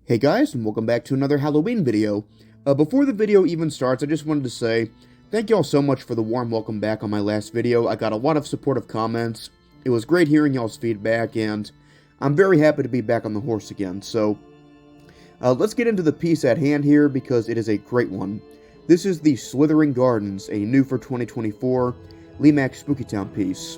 Hey guys, and welcome back to another Halloween video. Before the video even starts, I just wanted to say thank y'all so much for the warm welcome back on my last video. I got a lot of supportive comments. It was great hearing y'all's feedback, and I'm very happy to be back on the horse again. So, let's get into the piece at hand here because it is a great one. This is the Slithering Gardens, a new for 2024 Lemax Spooky Town piece.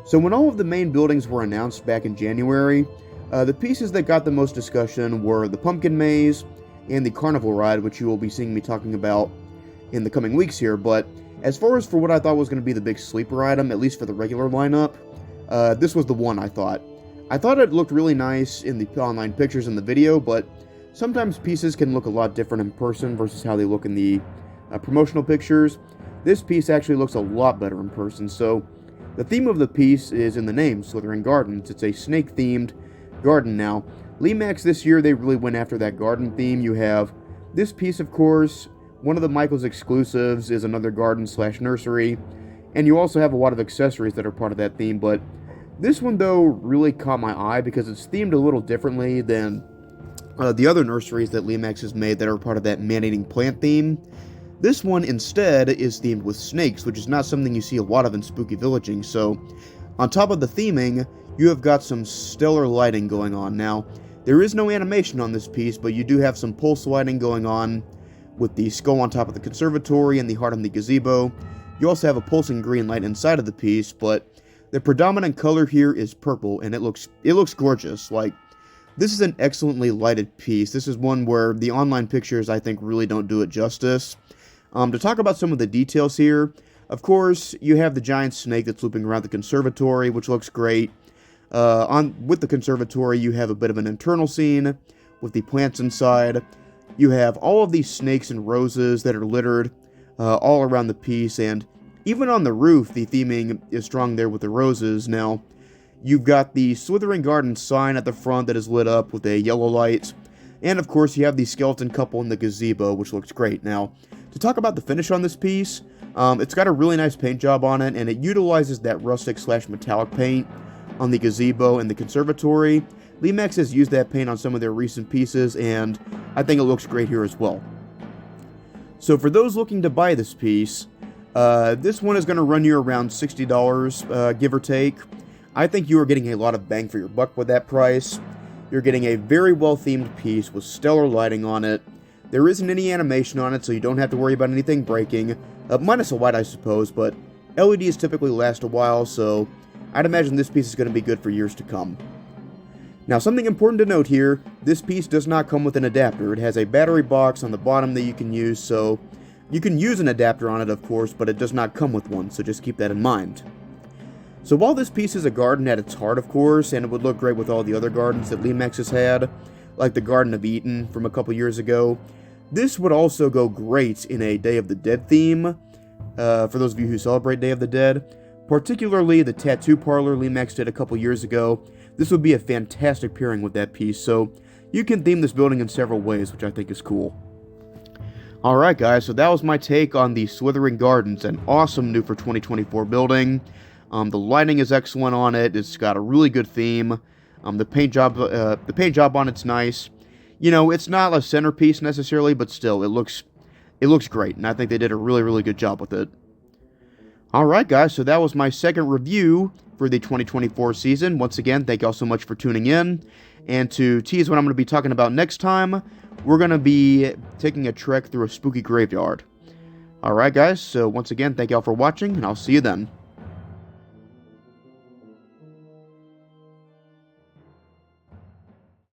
So when all of the main buildings were announced back in January, the pieces that got the most discussion were the Pumpkin Maze and the Carnival Ride, which you will be seeing me talking about in the coming weeks here. But as far as for what I thought was going to be the big sleeper item, at least for the regular lineup, this was the one I thought. I thought it looked really nice in the online pictures and the video, but sometimes pieces can look a lot different in person versus how they look in the promotional pictures. This piece actually looks a lot better in person. So the theme of the piece is in the name, Slithering Gardens. It's a snake-themed garden. Now, Lemax this year, they really went after that garden theme. You have this piece, of course. One of the Michaels exclusives is another garden slash nursery, and you also have a lot of accessories that are part of that theme. But this one, though, really caught my eye because it's themed a little differently than the other nurseries that Lemax has made that are part of that man-eating plant theme. This one, instead, is themed with snakes, which is not something you see a lot of in spooky villaging. So, on top of the theming, you have got some stellar lighting going on. Now, there is no animation on this piece, but you do have some pulse lighting going on with the skull on top of the conservatory and the heart on the gazebo. You also have a pulsing green light inside of the piece, but the predominant color here is purple, and it looks gorgeous. Like, this is an excellently lighted piece. This is one where the online pictures, I think, really don't do it justice. To talk about some of the details here, of course, you have the giant snake that's looping around the conservatory, which looks great. With the conservatory, you have a bit of an internal scene with the plants inside. You have all of these snakes and roses that are littered all around the piece, and even on the roof, the theming is strong there with the roses. Now, you've got the Slithering Gardens sign at the front that is lit up with a yellow light, and of course, you have the skeleton couple in the gazebo, which looks great. Now, to talk about the finish on this piece, it's got a really nice paint job on it, and it utilizes that rustic slash metallic paint on the gazebo and the conservatory. Lemax has used that paint on some of their recent pieces, and I think it looks great here as well. So for those looking to buy this piece, this one is going to run you around $60, give or take. I think you are getting a lot of bang for your buck with that price. You're getting a very well-themed piece with stellar lighting on it. There isn't any animation on it, so you don't have to worry about anything breaking, minus a light, I suppose, but LEDs typically last a while, so I'd imagine this piece is going to be good for years to come. Now, something important to note here, this piece does not come with an adapter. It has a battery box on the bottom that you can use, so you can use an adapter on it, of course, but it does not come with one, so just keep that in mind. So while this piece is a garden at its heart, of course, and it would look great with all the other gardens that Lemax has had, like the Garden of Eden from a couple years ago, this would also go great in a Day of the Dead theme, for those of you who celebrate Day of the Dead. Particularly the tattoo parlor Lemax did a couple years ago. This would be a fantastic pairing with that piece, so you can theme this building in several ways, which I think is cool. Alright guys, so that was my take on the Slithering Gardens, an awesome new for 2024 building. The lighting is excellent on it, it's got a really good theme. The paint job on it's nice. You know, it's not a centerpiece necessarily, but still, it looks great, and I think they did a really, really good job with it. Alright guys, so that was my second review for the 2024 season. Once again, thank y'all so much for tuning in. And to tease what I'm going to be talking about next time, we're going to be taking a trek through a spooky graveyard. Alright guys, so once again, thank y'all for watching, and I'll see you then.